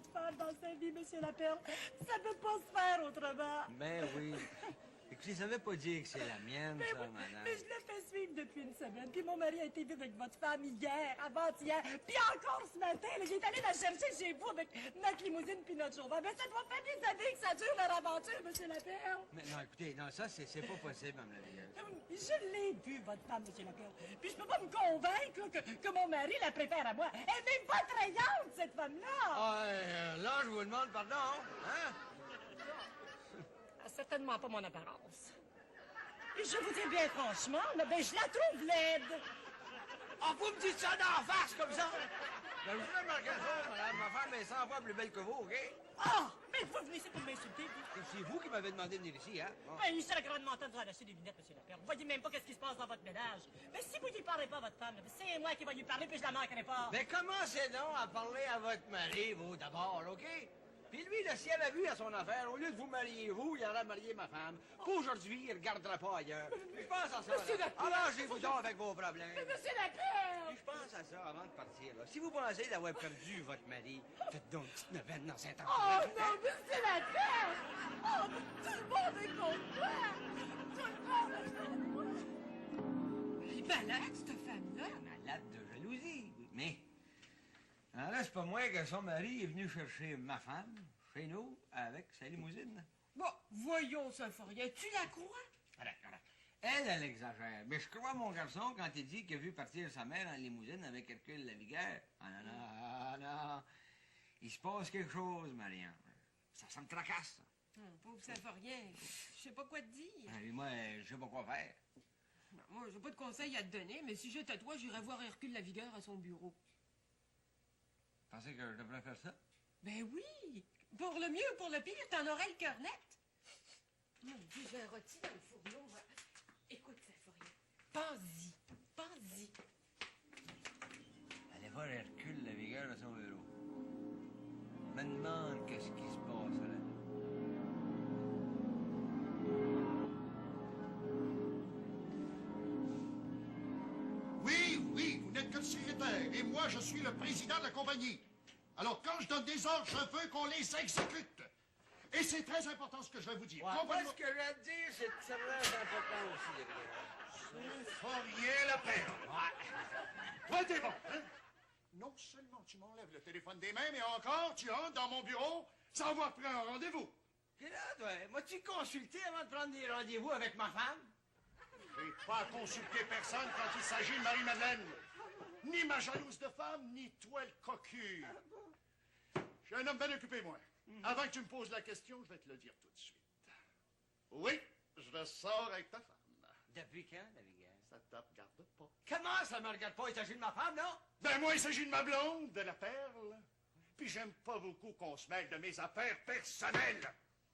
votre femme dans sa vie, Monsieur Laperle. Ça peut pas se faire autrement. Ben oui. Écoutez, ça veut pas dire que c'est la mienne, Mais, ça, oui, madame. mais je l'ai fait suivre depuis une semaine. Puis mon mari a été vivre avec votre femme hier, avant-hier. Puis encore ce matin, là, j'ai allé la chercher chez vous avec notre limousine puis notre chauffeur. Mais ça doit faire des années que ça dure leur aventure, Monsieur Laperle. Mais non, écoutez, non, ça, c'est pas possible, Mme Lavigueur. Je l'ai vu, votre femme, Monsieur Laperle. Puis je peux pas me convaincre là, que mon mari la préfère à moi. Elle est même pas attrayante, cette femme-là. Ah, là, je vous demande pardon, hein? Certainement pas mon apparence. Et je vous dis bien franchement, là, ben, je la trouve laide. Ah, vous me dites ça d'en face, comme ça? Ben, je vous remarquez ça, madame. Ma femme est 100 fois plus belle que vous, OK? Ah! Mais vous venez ici pour m'insulter, vous. C'est vous qui m'avez demandé de venir ici, hein? Bon. Ben, il serait grandement temps de relâcher des lunettes, Monsieur Laperle. Vous voyez même pas qu'est-ce qui se passe dans votre ménage. Mais si vous n'y parlez pas à votre femme, là, c'est moi qui vais lui parler, puis je la manquerai pas. Mais commencez donc à parler à votre mari, vous, d'abord, OK? Puis lui, là, si elle a vu à son affaire, au lieu de vous marier, vous, il aurait marié ma femme. Pour aujourd'hui, il ne regardera pas ailleurs. Je pense à ça. Monsieur Laperle! Arrangez-vous donc avec vos problèmes. Mais Monsieur Laperle! Je pense à ça avant de partir. Là. Si vous pensez d'avoir perdu votre mari, faites donc une petite neuvaine dans Saint-Antoine. Oh non, Monsieur Laperle! Oh, mais tout le monde est contre moi! Tout le monde est contre moi! Elle est malade, cette femme-là. Malade de jalousie, oui. Mais, alors là, c'est pas moi que son mari est venu chercher ma femme chez nous avec sa limousine. Bon, voyons, Symphorien, tu la crois? Arrête. Elle exagère. Mais je crois mon garçon quand il dit qu'il a vu partir sa mère en limousine avec Hercule Lavigueur. Ah non. Il se passe quelque chose, Marianne. Ça me tracasse, ça. Pauvre Symphorien, je sais pas quoi te dire. Ah, et moi, je sais pas quoi faire. Moi, j'ai pas de conseils à te donner, mais si j'étais toi, j'irais voir Hercule Lavigueur à son bureau. Pensez que je devrais faire ça? Ben oui! Pour le mieux ou pour le pire, t'en aurais le cœur net. Mon Dieu, j'ai un rôti dans le fourneau. Écoute, Symphorien, pense-y. Allez voir Hercule Lavigueur à son bureau. Je me demande qu'est-ce qui se passe là. Oui, vous n'êtes que le secrétaire, et moi, je suis le président de la compagnie. Alors, quand je donne des ordres, je veux qu'on les exécute. Et c'est très important ce que je vais vous dire. Ouais, Comprenez- moi, ce que j'ai à te dire, c'est très important aussi. Fourier la paire. Ouais. Toi, t'es bon, hein? Non seulement tu m'enlèves le téléphone des mains, mais encore, tu entres dans mon bureau sans avoir pris un rendez-vous. Et là, toi, m'as-tu consulté avant de prendre des rendez-vous avec ma femme? J'ai pas consulté personne quand il s'agit de Marie-Madeleine. Ni ma jalouse de femme, ni toi le cocu. Je suis un homme bien occupé, moi. Avant que tu me poses la question, je vais te le dire tout de suite. Oui, je sors avec ta femme. Depuis quand, Lavigueur? Ça te regarde pas. Comment ça me regarde pas? Il s'agit de ma femme, non? Ben moi, il s'agit de ma blonde, de la perle. Puis j'aime pas beaucoup qu'on se mêle de mes affaires personnelles.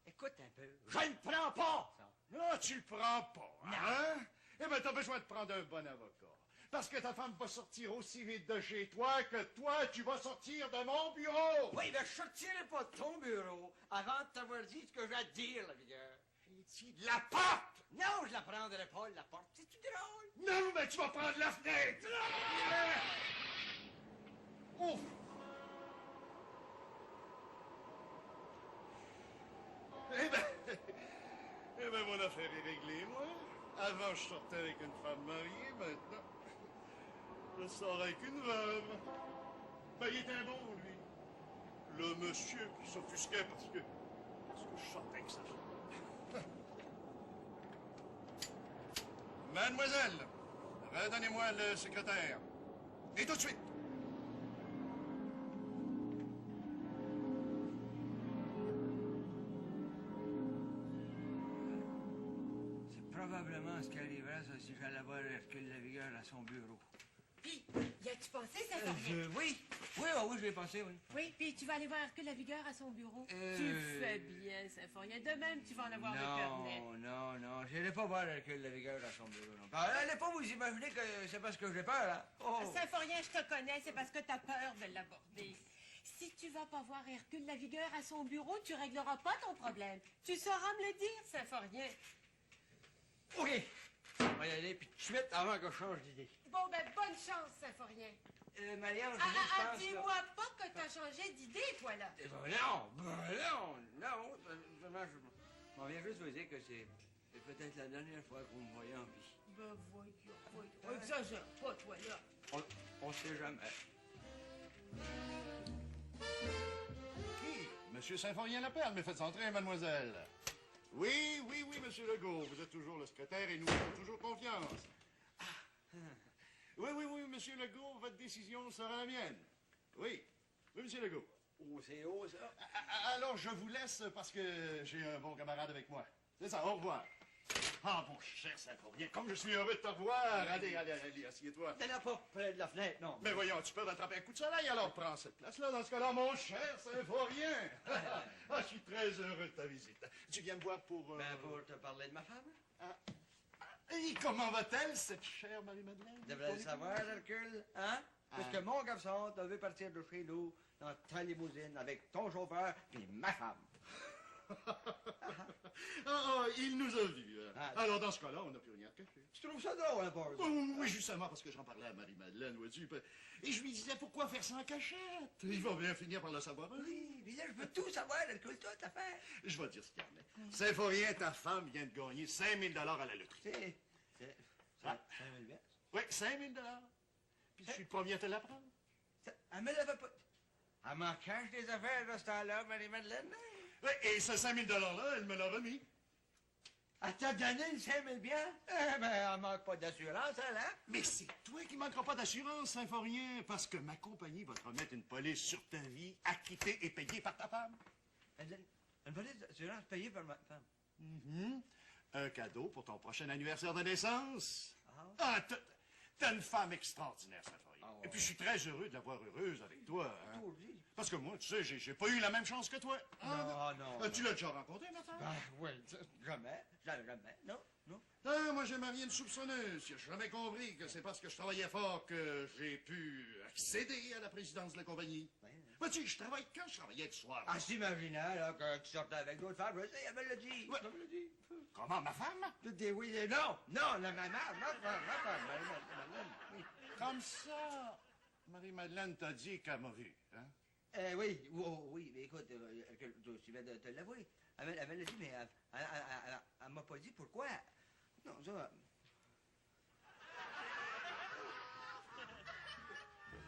Écoute un peu. Je ne prends pas! Ça. Non, tu le prends pas, hein? Eh ben, t'as besoin de prendre un bon avocat. Parce que ta femme va sortir aussi vite de chez toi que toi, tu vas sortir de mon bureau. Oui, mais je sortirai pas de ton bureau avant de t'avoir dit ce que j'ai à te dire, Lavigueur. J'ai dit de la porte! Non, je la prendrai pas, la porte. C'est-tu drôle? Non, mais tu vas prendre la fenêtre! Ouf! Eh ben, mon affaire est réglée, moi. Avant, je sortais avec une femme mariée, maintenant, je sors avec une veuve. Ben, il était bon, lui. Le monsieur qui s'offusquait parce que je sortais avec sa femme. Mademoiselle, redonnez-moi le secrétaire. Et tout de suite. C'est probablement ce qui arriverait ça, si j'allais voir Hercule Lavigueur à son bureau. Puis, y a-tu pensé, Symphorien? Oui, je l'ai pensé, oui. Oui, puis tu vas aller voir Hercule Lavigueur à son bureau. Euh, Tu fais bien, Symphorien. De même, tu vas en avoir le cœur net. Non, j'irai pas voir Hercule Lavigueur à son bureau, non. Allez pas vous imaginer que c'est parce que j'ai peur, hein? Oh. Symphorien, je te connais, c'est parce que t'as peur de l'aborder. Si tu vas pas voir Hercule Lavigueur à son bureau, tu régleras pas ton problème. Tu sauras me le dire, Symphorien. OK. On va y aller, puis tout de suite, avant que je change d'idée. Bon, ben, bonne chance, Symphorien. Marianne, je pense... Dis-moi pas que t'as changé d'idée, toi, là. Non, seulement je m'en viens juste vous dire que c'est peut-être la dernière fois qu'on me voyait en vie. Ben, voyons. Exagère pas, toi, là. On sait jamais. Qui? Monsieur Symphorien-Laperle, mais faites entrer, mademoiselle. Oui, monsieur Legault, vous êtes toujours le secrétaire et nous avons toujours confiance. Oui, monsieur Legault, votre décision sera la mienne. Oui, monsieur Legault. Oh, c'est haut, ça. Alors, je vous laisse parce que j'ai un bon camarade avec moi. C'est ça, au revoir. Ah, mon cher Symphorien, comme je suis heureux de te revoir. Allez, assieds-toi. T'es là pas près de la fenêtre, non. Mais voyons, tu peux rattraper un coup de soleil, alors prends cette place-là, dans ce cas-là, mon cher Symphorien. Je suis très heureux de ta visite. Tu viens me voir pour... Pour te parler de ma femme. Et comment va-t-elle, cette chère Marie-Madeleine? Devrais le savoir, Hercule, hein? Parce que mon garçon, tu veux partir de chez nous dans ta limousine avec ton chauffeur et ma femme. Il nous a vus. Alors, dans ce cas-là, on n'a plus rien à cacher. Tu trouves ça drôle, hein, Paul? Oui, justement, parce que j'en parlais à Marie-Madeleine, vois-tu. Et je lui disais, pourquoi faire ça en cachette? Il va bien finir par le savoir. Oui, mais là, je veux tout savoir, Hercule, toute l'affaire. Je vais te dire ce qu'il y en a. Symphorien, ta femme vient de gagner 5 000 $ à la loterie. C'est 5 000 piastres. Oui, 5 000 $. Puis je suis le premier à te l'apprendre. Elle me l'avait pas... Elle m'en cache des affaires de ce temps-là, Marie-Madeleine. Oui, et ce 5 000 $-là, elle me l'a remis. Elle t'a donné le 5 000 piastres? Ben, elle manque pas d'assurance, elle, hein? Mais c'est toi qui manqueras pas d'assurance, Symphorien, parce que ma compagnie va te remettre une police sur ta vie, acquittée et payée par ta femme. Une police d'assurance payée par ma femme? Un cadeau pour ton prochain anniversaire de naissance. T'as une femme extraordinaire, Symphorien. Et puis je suis très heureux de la voir heureuse avec toi. Hein? Parce que moi, tu sais, j'ai pas eu la même chance que toi. Non. Tu l'as déjà rencontré, ma femme? Oui, jamais. Non. Non, moi, j'aime bien une soupçonneuse. J'ai jamais compris que c'est parce que je travaillais fort que j'ai pu accéder à la présidence de la compagnie. Vois-tu, je travaille quand je travaillais le soir. Ah, j'imaginais, là, que tu sortais avec d'autres femmes. Je sais, elle me l'a dit. Ouais. Elle me l'a dit. Comment, ma femme? Tu dis oui et non. Non, ma femme, Marie-Madeleine, oui. Comme ça, Marie-Madeleine t'a dit qu'elle m'a vu, hein? Oui, mais écoute, je viens de te l'avouer. Elle me l'a dit, mais elle m'a pas dit pourquoi. Non, ça...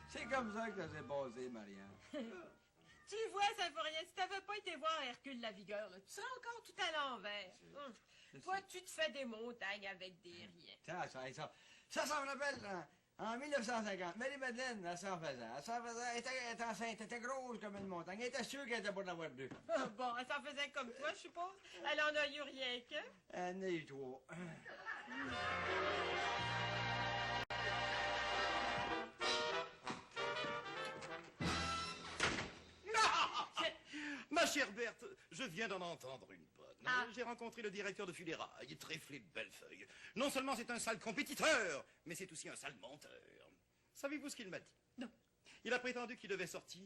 C'est comme ça que ça s'est passé, Marianne. Tu vois, Symphorien, si t'avais pas été voir Hercule la vigueur, là, tu serais encore tout à l'envers. Toi, tu te fais des montagnes avec des riens. Ça me rappelle, en 1950, Marie-Madeleine, elle s'en faisait. Elle était enceinte, elle était grosse comme une montagne. Elle était sûre qu'elle était pas d'avoir deux. Bon, elle s'en faisait comme toi, je suppose. Elle en a eu rien que. Elle en a eu trois. Ma chère Berthe, je viens d'en entendre une bonne. J'ai rencontré le directeur de funérailles, Tréflé de Bellefeuille. Non seulement c'est un sale compétiteur, mais c'est aussi un sale menteur. Savez-vous ce qu'il m'a dit? Non. Il a prétendu qu'il devait sortir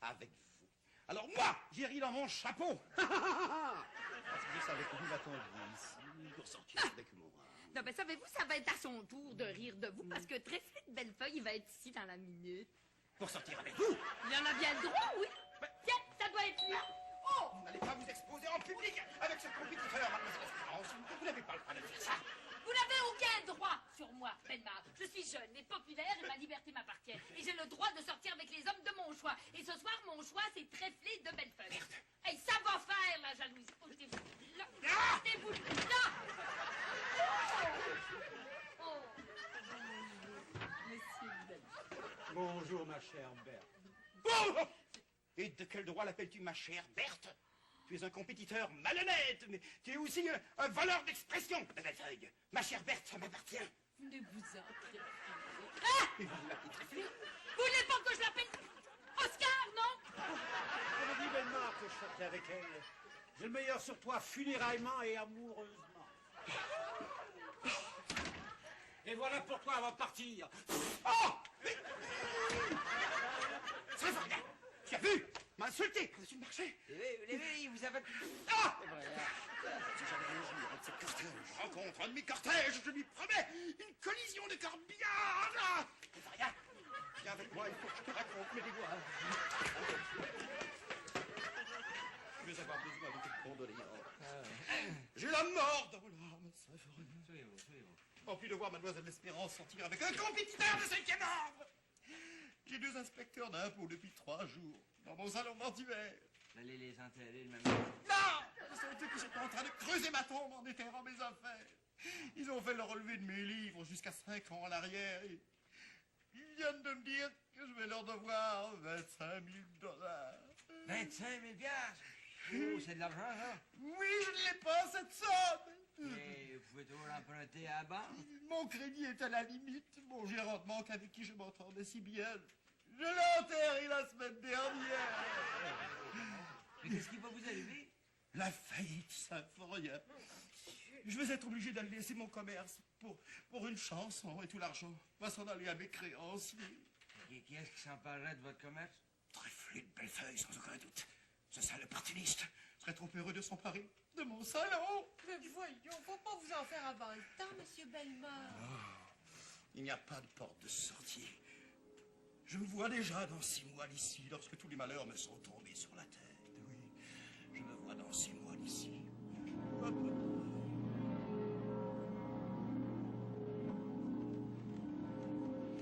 avec vous. Alors moi, j'ai ri dans mon chapeau. Parce que je savais que vous attendiez ici pour sortir avec moi. Non, ben savez-vous, ça va être à son tour de rire de vous, parce que Tréflé de Bellefeuille va être ici dans la minute. Pour sortir avec vous? Il en a bien le droit, oui. Tiens, ça doit être là. Oh, vous n'allez pas vous exposer en public avec ce compétiteur, mademoiselle Espérance. Vous n'avez pas le droit de faire ça. Vous n'avez aucun droit sur moi, Belmar. Je suis jeune et populaire et ma liberté m'appartient. Et j'ai le droit de sortir avec les hommes de mon choix. Et ce soir, mon choix, c'est Tréflé de Bellefeuille. Hey, ça va faire, la jalousie. Jetez-vous là. Jetez-vous là. Oh. Monsieur Bellefeuille. Bonjour, ma chère Berthe. Oh! Et de quel droit l'appelles-tu ma chère Berthe? Tu es un compétiteur malhonnête, mais tu es aussi un voleur d'expression, Bellefeuille. Ma chère Berthe, ça m'appartient. Ne vous en Tréflé. Et vous l'appelez Tréflé? Vous voulez pas que je l'appelle Oscar, non? Je me dis, Bellemare, que je sortais avec elle. J'ai le meilleur sur toi, funéraillement et amoureusement. Et voilà pourquoi elle va partir. Oh! Mais... C'est vrai, tu as vu? M'a insulté par-dessus le marché. Oui, vous avez... Ah! Si j'avais un jour avec cette cortège, je rencontre un de mes cortèges, je lui promets une collision de corbillards. C'est rien. Viens avec moi, il faut que je te raconte mes déboires. Je vais avoir besoin de tes condoléances. J'ai la mort dans l'âme, Saint-Florent. Soyez-vous. Rempli de voir Mademoiselle L'Espérance sortir avec un compétiteur de 5e ordre. J'ai 2 inspecteurs d'impôts depuis 3 jours dans mon salon mortuaire. Vous allez les enterrer le même jour. Non! Ce sont eux qui sont en train de creuser ma tombe en déterrant mes affaires. Ils ont fait le relevé de mes livres jusqu'à 5 ans en arrière. Et ils viennent de me dire que je vais leur devoir 25 000 $. 25 000 piastres. Oh, c'est de l'argent, ça. Oui, je ne l'ai pas, cette somme. Et vous pouvez toujours l'emprunter à la banque. Mon crédit est à la limite. Mon gérant de banque avec qui je m'entendais si bien. Je l'ai enterré la semaine dernière. Mais qu'est-ce qui va vous arriver? La faillite, Saint-Florien. Je vais être obligé d'aller laisser mon commerce pour une chanson et tout l'argent va s'en aller à mes créanciers. Et qui est-ce qui s'emparerait de votre commerce? Truffelé de Bellefeuille, sans aucun doute. Ce sale opportuniste serait trop heureux de s'emparer de mon salon. Mais voyons, faut pas vous en faire avant le temps, Monsieur Bellemare. Il n'y a pas de porte de sortie. Je me vois déjà dans 6 mois d'ici, lorsque tous les malheurs me sont tombés sur la tête. Oui, je me vois dans 6 mois d'ici.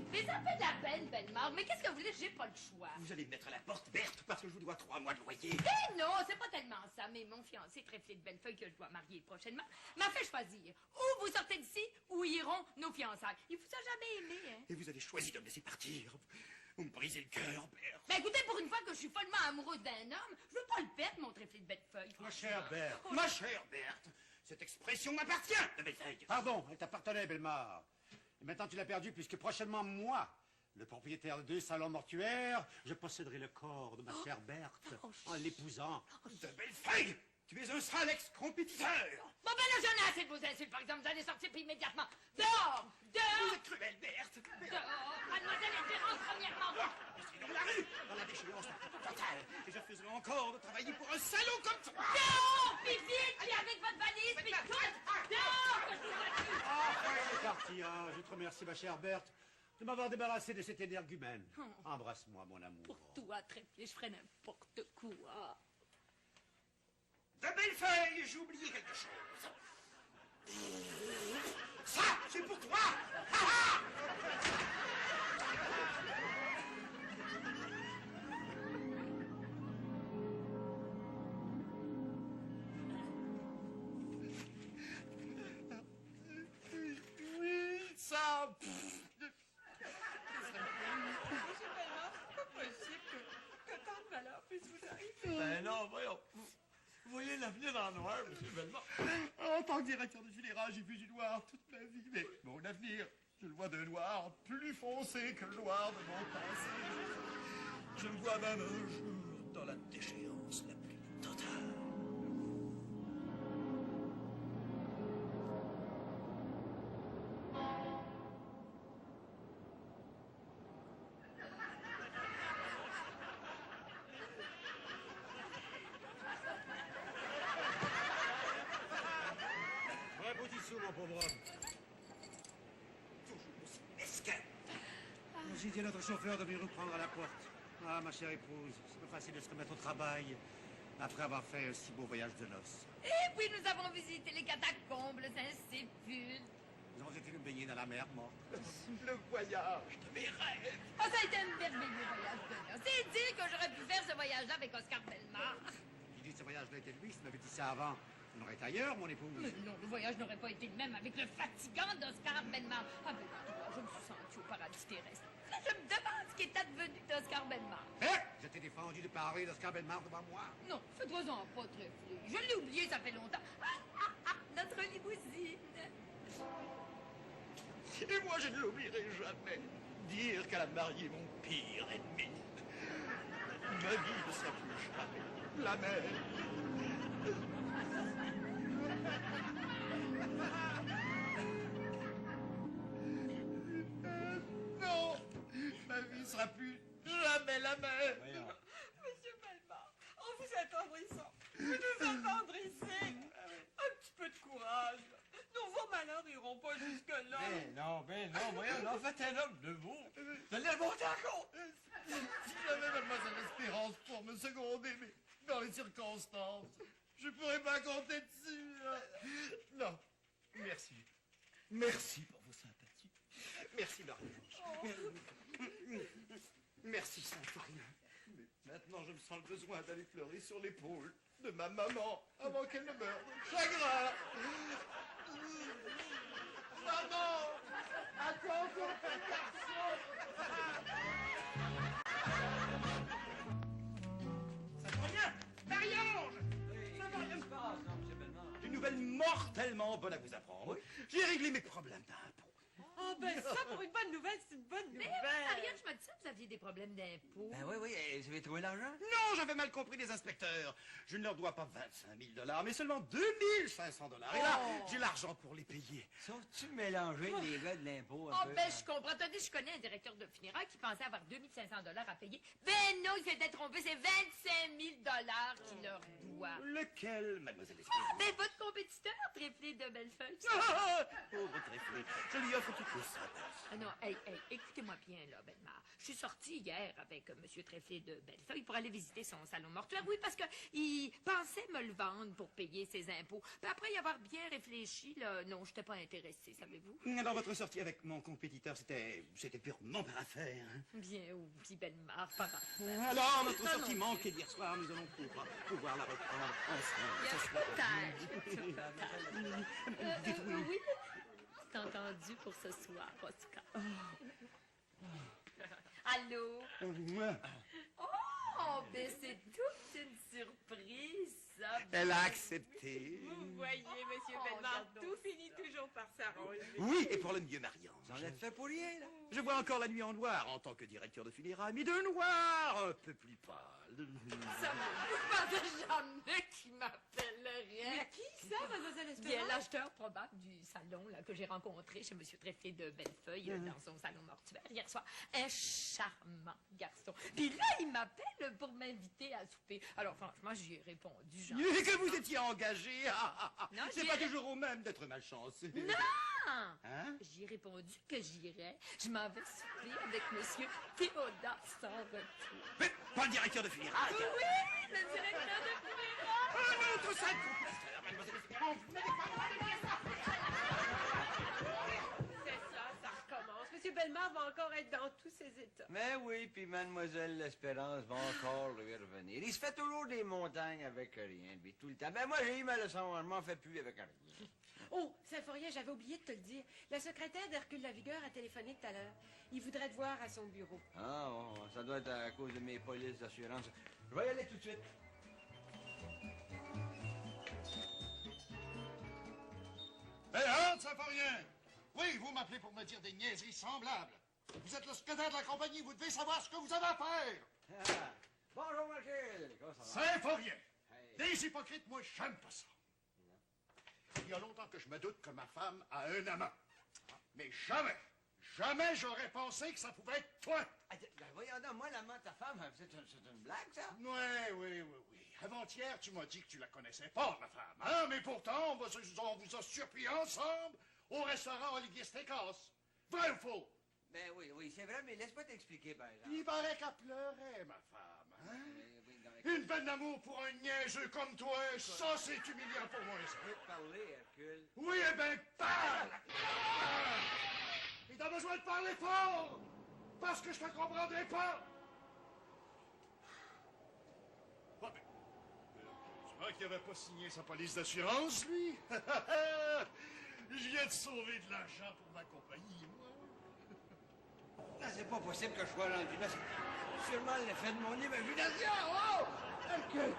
Mais ça fait de la peine, Bellemare. Mais qu'est-ce que vous voulez? J'ai pas le choix. Vous allez me mettre à la porte, Berthe, parce que je vous dois 3 mois de loyer. Eh non, c'est pas tellement ça, mais mon fiancé Tréflé de Bellefeuille, que je dois marier prochainement, m'a fait choisir. Ou vous sortez d'ici, ou iront nos fiançailles. Il vous a jamais aimé, hein? Et vous avez choisi de me laisser partir. Vous me brisez le cœur, Berthe. Ben écoutez, pour une fois que je suis follement amoureuse d'un homme, je veux pas le perdre, mon Tréflé de Bellefeuille. Ma chère Berthe. Ma chère Berthe, cette expression m'appartient, de Bellefeuille. Pardon, elle t'appartenait, Bellemare. Et maintenant, tu l'as perdue, puisque prochainement, moi, le propriétaire de 2 salons mortuaires, je posséderai le corps de ma chère Berthe en l'épousant. De Bellefeuille, tu es un sale ex-compétiteur. Bon ben là, j'en ai assez de vos insultes, par exemple. Vous allez sortir puis immédiatement. Dehors! Vous Dehors! êtes cruelle, Berthe. Dehors! Mademoiselle Espérance, premièrement. Je suis dans la rue, dans la déchéance totale. Et je refuserai encore de travailler pour un salaud comme toi. Dehors! Puis vite! Puis avec votre valise, puis tout! Dehors! Que je vous vois plus. C'est parti, hein. Je te remercie, ma chère Berthe, de m'avoir débarrassé de cet énergumène. Embrasse-moi, mon amour. Pour toi, Tréflé, je ferais n'importe quoi. De Bellefeuille, j'ai oublié quelque chose. Ça, c'est pour toi. Ha, ha. Oui, ça. Monsieur Bellemare, c'est pas possible que tant de malheur puisse vous arriver. Ben non, voyons. Vous voyez l'avenir dans le noir, monsieur Bellemare. En tant que directeur de funérailles, j'ai vu du noir toute ma vie, mais mon avenir, je le vois d'un noir plus foncé que le noir de mon passé. Je le vois même un jour dans la déchéance la plus totale. Ouais, petit sou, mon pauvre homme. Toujours aussi mesquin. J'ai dit à notre chauffeur de venir nous prendre à la porte. Ah, ma chère épouse, c'est pas facile de se remettre au travail après avoir fait un si beau voyage de noces. Et puis nous avons visité les catacombes, le Saint-Sépulcre. Nous avons été nous baigner dans la mer morte. Le voyage de mes rêves. Ah, ça a été un merveilleux voyage de noces. C'est dire que j'aurais pu faire ce voyage-là avec Oscar Bellemare. Qui dit que ce voyage-là était lui, si tu m'avais dit ça avant, on aurait été ailleurs, mon épouse. Mais non, le voyage n'aurait pas été le même avec le fatigant d'Oscar Bellemare. Ah ben, je me suis sentie au paradis terrestre. Là, je me demande ce qui est advenu d'Oscar Bellemare. Hein? Je t'ai défendu de parler d'Oscar Bellemare devant moi. Non, fais-toi-en pas, Tréflé. Je l'ai oublié, ça fait longtemps. Notre limousine. Et moi, je ne l'oublierai jamais. Dire qu'elle a marié mon pire ennemi. Ma vie ne sera plus jamais la même. Non, ma vie ne sera plus jamais la même. Monsieur Bellemare, en vous attendrissant, vous nous attendrissez. Un petit peu de courage. Nos vos malheurs n'iront pas jusque-là. Ben non, voyons, là, faites un homme de vous. Vous allez remonter encore. Si j'avais Mademoiselle Espérance pour me seconder, mais dans les circonstances, je pourrais pas compter dessus. Non, merci. Merci pour vos sympathies. Merci, Marie-Ange. Merci, Symphorien. Mais maintenant, je me sens le besoin d'aller pleurer sur l'épaule de ma maman avant qu'elle ne meure de chagrin. Maman, attends ton petit garçon. Symphorien! Marie-Ange! Qu'est-ce qui se passe, non, M. Bellemare? Une nouvelle mortellement bonne à vous apprendre. J'ai réglé mes problèmes d'impôts. Ah, ben ça, pour une bonne nouvelle, c'est une bonne Mais nouvelle. Marianne, je me disais que vous aviez des problèmes d'impôts. Ben oui, vous avez trouvé l'argent? Non, j'avais mal compris les inspecteurs. Je ne leur dois pas 25 000 $, mais seulement 2 500 $. Et là, j'ai l'argent pour les payer. Sont-tu mélangé les gars de l'impôt un Ah, peu? ben, je comprends. Attendez, je connais un directeur de funérailles qui pensait avoir 2 500 $ à payer. Ben non, il s'était trompé. C'est 25 000 $ qu'il leur doit. Lequel, mademoiselle Espérance? Ben, votre compétiteur, Tréflé de Bellefeuille. Pauvre Tréflé, je lui offre toutes les sympathies. Ah non, hey, écoutez-moi bien, là, Bellemare. Je suis sortie hier avec M. Tréflé de Bellefeuille pour aller visiter son salon mortuaire. Oui, parce qu'il pensait me le vendre pour payer ses impôts. Puis après y avoir bien réfléchi, là, non, je n'étais pas intéressée, savez-vous? Alors, votre sortie avec mon compétiteur, c'était purement par affaire. Hein? Bien, oui, Bellemare, par affaire. Alors, notre Ah, sortie non. manquée d'hier soir, nous allons pouvoir la reprendre ensemble. Peut-être. Dites oui. Oui, c'est entendu pour ce soir, Oscar. Allô? Oh, ben c'est toute une surprise, ça. Elle a accepté. Vous voyez, Monsieur Bellemare, tout finit toujours par s'arranger. Oui, et pour le mieux, Marie-Ange. Vous en êtes fait pour rien, là? Je vois encore la nuit en noir en tant que directeur de funérailles, mais de noir un peu plus pâle. Ça me pensez jamais qu'il m'appellerait. Mais qui ça, mademoiselle Bien, Espérance? l'acheteur probable du salon là, que j'ai rencontré chez M. Tréflé de Bellefeuille dans son salon mortuaire hier soir. Un charmant garçon. Puis là, il m'appelle pour m'inviter à souper. Alors franchement, j'y ai répondu, genre. Et que vous étiez engagé. Non, C'est j'y pas ai- toujours au même d'être malchanceux. Non! Hein? J'ai répondu que j'irais. Je m'en vais souper avec M. Théodore sans retour. Mais pas le directeur de funérailles. Oui, le directeur de funérailles! Un autre sale compétiteur, mademoiselle Espérance. Vous n'avez pas le droit de dire ça. C'est ça, ça recommence. Monsieur Bellemare va encore être dans tous ses états. Mais oui, puis Mademoiselle L'Espérance va encore lui revenir. Il se fait toujours des montagnes avec rien, lui, tout le temps. Ben moi, j'ai eu ma leçon, je m'en fais plus avec rien. Oh, Symphorien, j'avais oublié de te le dire. La secrétaire d'Hercule Lavigueur a téléphoné tout à l'heure. Il voudrait te voir à son bureau. Ah, bon, ça doit être à cause de mes polices d'assurance. Je vais y aller tout de suite. Hein, Symphorien? Oui, vous m'appelez pour me dire des niaiseries semblables. Vous êtes le secrétaire de la compagnie, vous devez savoir ce que vous avez à faire. Ah, bonjour, Michel. Comment ça va? Symphorien! Hey. Des hypocrites, moi, j'aime pas ça. Il y a longtemps que je me doute que ma femme a un amant. Mais jamais j'aurais pensé que ça pouvait être toi. Ben voyons donc, moi, l'amant de ta femme, c'est une blague, ça? Oui. Avant-hier, tu m'as dit que tu la connaissais pas, ma femme. Hein? Mais pourtant, on vous a surpris ensemble au restaurant Olivier Steakhouse. Vrai ou faux? Ben oui, c'est vrai, mais laisse-moi t'expliquer, par exemple. Il paraît qu'elle pleurait, ma femme. Hein? Oui, non, Une peine d'amour pour un niaiseux comme toi, ça, c'est humiliant pour moi, ça. Je peux te parler, Hercule. Oui, eh ben, parle! Et t'as besoin de parler fort! Parce que je te comprendrai pas! Ah, mais, tu vois qu'il n'avait pas signé sa police d'assurance, lui? Je viens de sauver de l'argent pour ma compagnie, moi. Ah, c'est pas possible que je sois rendu là. C'est sûrement l'effet de mon imagination. Oh! Hercule!